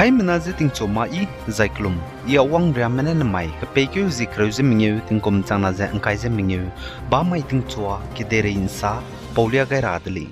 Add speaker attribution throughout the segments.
Speaker 1: hai menazi ting choma I zaiklum ia wang ramana na mai ka pekyu zikreuze mingeu ting kom changna ze angkai ze mingeu ba mai ting chua kidere insa paulia gai radli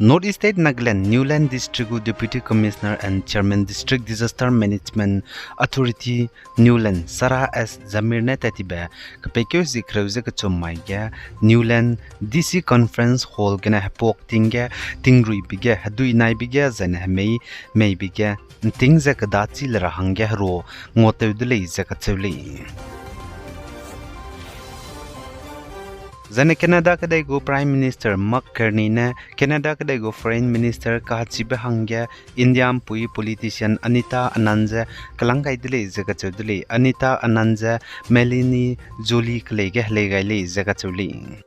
Speaker 1: Northeast State Nagaland Newland District Deputy Commissioner and Chairman District Disaster Management Authority Newland Sarah S. Zamirne Tatiba Kapekyo Zikreuze Kachomaiga Newland DC Conference Hall Gana Hapok Tinga Tingrui Biga Hadui Nai Biga Zana May Biga Ting Zakadachi Larahanga Ro Ngotevdele Zakatuli Zane Canada kadai go Prime Minister Mark Carney na Canada kadai go Foreign Minister Kahachiba Hangya Indian Pui politician Anita Anandja Kalangai dile Zakachudili Anita Anandja Melanie Jolie Klege Legaili Zakachuli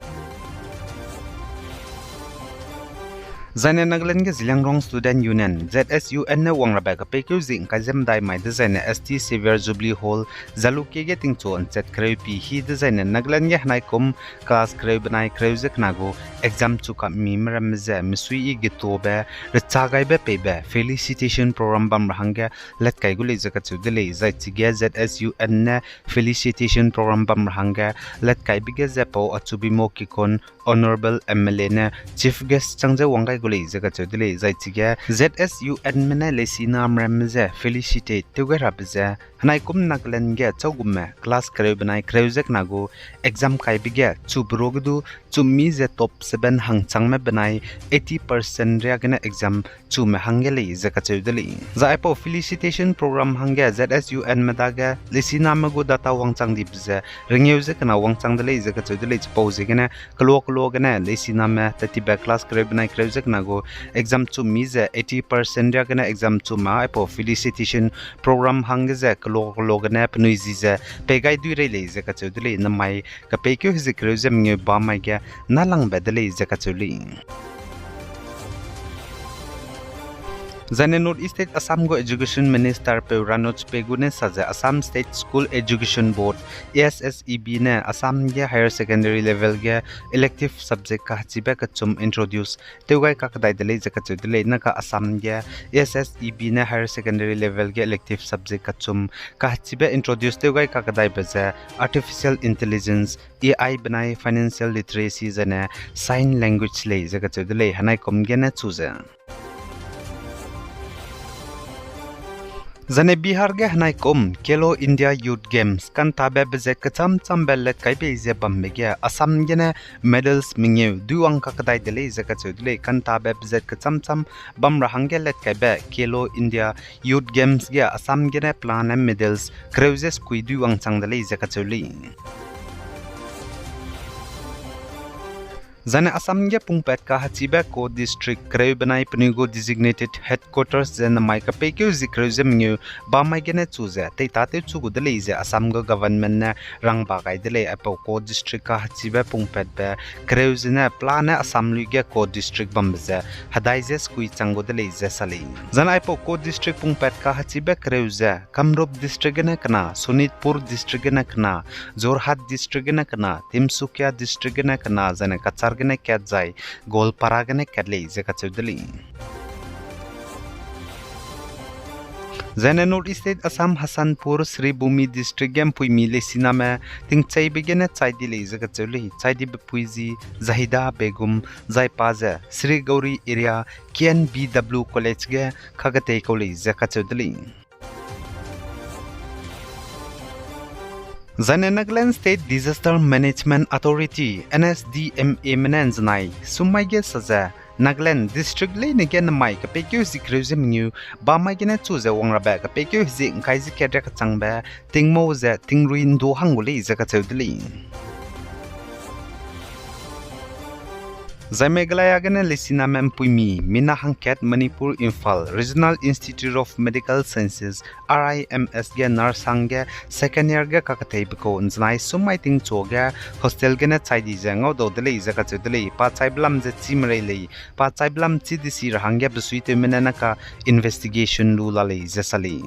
Speaker 1: Zane Nagaland ke Zilangrong Student Union ZSUN na wangrabe ka pekyu zing kazem dai mai de zane ST Severe Jubilee Hall zaluke ge tingcho anchet krepi hi de zane Nagaland ge hnai kum class kreu banai kreuzek nago exam chuka mimram ze misui ge tobe rechagai be pebe felicitation program bam rahanga let kai gule zaka chudele zai chige ZSUN na felicitation program bam rahanga let kai bige zepo achubi mo kikon honorable MLA na chief guest changje wangai Zaka Chodile Zaitiga ZSUN Mena Lesina Mramze Felicitate Tugarabze Hanaikum Naglange Chogume Class Krebanai Kreuzek Nago Exam Kaibiga Chubrogdu Chumize Top 7 Hangchangme Benai 80% Reagana Exam Chume Hangeli Zaka Chodili Zaipo Felicitation Program Hanga ZSUN Medaga Lesina Mago Data Wangchang Dibze Ringuzek na Wangchang Dele Zaka Chodile Posegana Kalokana Lesina Me Tatiba Class Krebanai Kreuzek Nago exam to mize 80% ya gana exam to ma apo felicitation program hangze klogana pnuizize pegai duire leze ka chudle na mai ka pekyo hizikreuze mnge ba mai ga nalang bedle ze ka chuli Zane Northeast State Assam go Education Minister Peuranoj Pegune saje Assam State School Education Board ASSEB ne Assam ge higher secondary level ge elective subject ka chibe ka chum introduce teugai ka kadai dele je ka chudle na ka Assam ge ASSEB ne higher secondary level ge elective subject ka chum ka chibe introduce teugai ka kadai beje artificial intelligence AI banai financial literacy zane sign language le je ka chudle hanai kom ge na chuje Zane Bihar ge hanai kom Kelo India Youth Games kan tabe bezek kacham chambel kai be ze bamme ge Assam gene medals mingeu duang ka kadai dele ze ka chudle kan tabe bezek kacham cham bam rahangel let kai be Kelo India Youth Games ge Assam gene plan and medals cruises kui duang chang dele ze ka chuli Zane Assam ge pungpet ka hachiba ko district kreu banai pnigo designated headquarters zen maika pekyu zikreuze mngu ba mai gene chuze te tate chugu dele ze Assam go government na rang ba gai dele apo ko district ka hachiba pungpet be kreuze na plan Assam lu ge ko district bamze hadai ze skui chango dele ze sali zan apo ko district pungpet ka hachiba kreuze Kamrup district na kana Sonitpur district na kana Jorhat district na kana Timsukia district na kana zane kachar gane ket jai gol paragane kadle je ka chudli Zane Northeast State Assam Hasanpur Sri Bhumi district gem pui mile sinama ting chai begene chai dile je ka chuli chai di puiji Zahida Begum Zai Paza Sri Gauri area KNBW college ge khagate college je ka chudli Zane Nagaland State Disaster Management Authority NSDMA menanznai sumaige saza Nagaland District le negen mai ka pekyo zikreuze mngu ba mai gena chuze wangra ba ka pekyo zi ngai zi kedra ka changba tingmo za tingruin do hangule za ka chudli Zameglaya gana lisina mem puimi Mina Hangket Manipur Imphal Regional Institute of Medical Sciences RIMS ge narsangge second year ge kakatei biko nznai sumai ting choga hostel ge na chaidi jangau do dele jaka chudele pa chaiblam je chimrei lei pa chaiblam chi disi rahangge bsuite menana ka investigation lu la lei jasali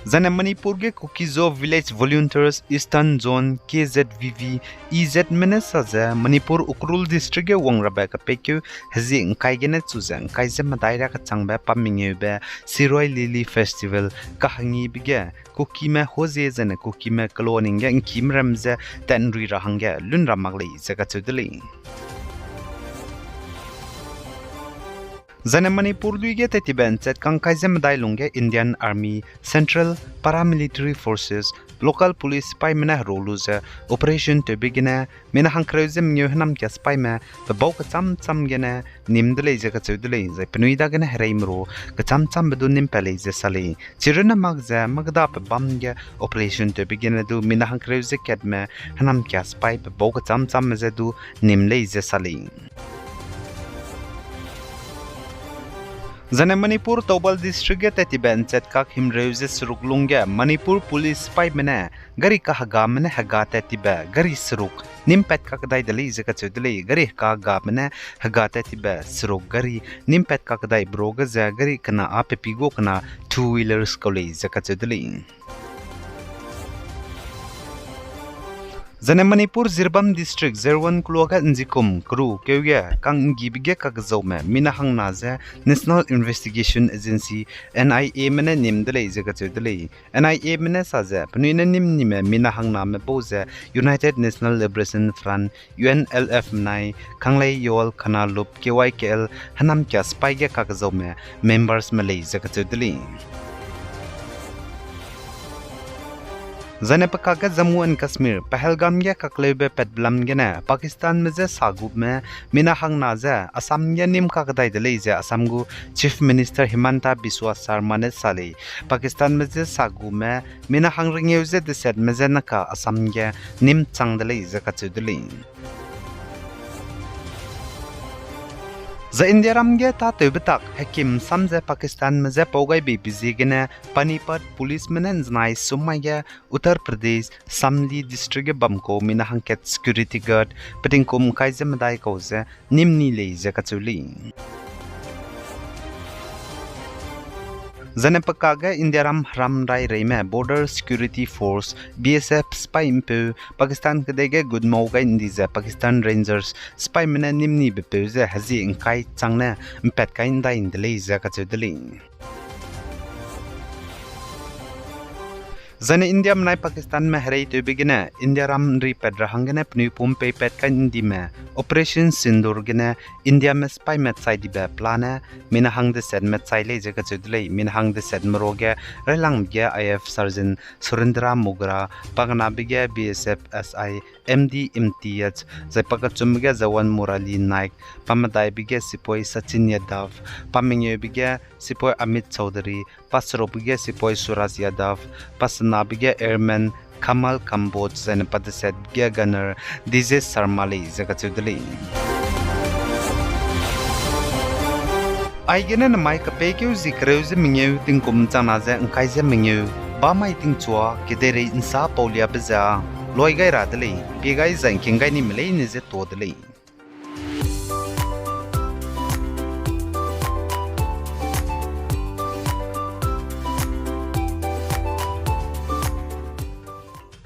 Speaker 1: Zane Manipur ge Kukizo Village Volunteers Eastern Zone KZVV EZ Minnesota Manipur Ukrul District ge Wangrabe ka pekyu hazi ngkai gene chuza ngkai zema daira ka changba pamingye be Siroi Lily Festival ka hangi bige Kukime Hoze zane Kukime Kaloning ge ngkim ramze tanri rahangge lunra magli zaka chudli Zane Manipur luige tetiben set kangkai zem dailungge Indian Army, Central Paramilitary Forces, Local Police spy mena roluze Operation to begin mena hankrezem nyohnam kya spy me the bau ka cham gene nimdle je ka chudle je pnuida gene hreimro ka cham bedu nim pele je sali chiruna magza magda pe bamge Operation to begin du mena hankreze kedme hanam kya spy pe bau ka cham je du nimle je sali Zane Manipur Tobal District ge tetiben set kak himreuze suruklungge Manipur Police spy mena gari ka haga mena haga tetibe gari suruk nimpet ka kadai dali zeka chudli gari ka ga mena haga tetibe suruk gari nimpet ka kadai broga za gari kana ape pigo kana two wheelers kole zeka chudli Zane Manipur Zirbam District Zerwan Kluaga Nzikum Kru Keuge Kang Gibige Kagzome Minahang Naze National Investigation Agency NIA Mene Nimdele Zegatudele NIA Mene Saze Penina Nim Nime Minahang Name Pose United National Liberation Front UNLF Nai Kanglei Yol Kana Loop KYKL Hanam Kya Spige Kagzome Members Malay Zegatudele Zane pakaga Jammu and Kashmir Pahalgam ge kaklebe petblam gena Pakistan meze sagub me minahang naza Assam ge nim kakadai dele je Assam gu Chief Minister Himanta Biswa Sarma ne sale Pakistan meze sagub me minahang ringeu je de set meze naka Assam ge nim changdele je kachudele Za India ramge ta tebetak hakim samze Pakistan meze pogai be bizigene Panipat police menen znai sumaya Uttar Pradesh Samli district bamko minahang ket security guard petingkum kaise madai koze nimni le zakachuli Zane pakaga India ram rai reime Border Security Force BSF spy impu Pakistan kadege good moga indiza Pakistan Rangers spy mena nimni bepeuze hazi inkai changne mpet kain da indle zakachudli Zane India mnai Pakistan me hrai to begina India ram ri pedra hangene pnu pum pe pet kan indi me Operation Sindur gene India me spy met side be plana mina hang de set met sai le jaga chudlei mina hang de set mroge relang ge IF Sergeant Surendra Mugra pagna bige BSF SI MD MTH zai pakachum ge Zawan Murali Naik pamadai bige sipoi Sachin Yadav pamingye bige sipoi Amit Chaudhary pasro bige sipoi Suraj Yadav pasna bige Airman Kamal Kamboj zane padaset ge gunner DJ Sarmali zakachudli Aigene na mai ka pekeu zikreuze mingeu tingkum chanaze ngkaise mingeu ba mai tingchua kedere insa paulia beza loigai radle pegai zankingai ni mlei ni je todle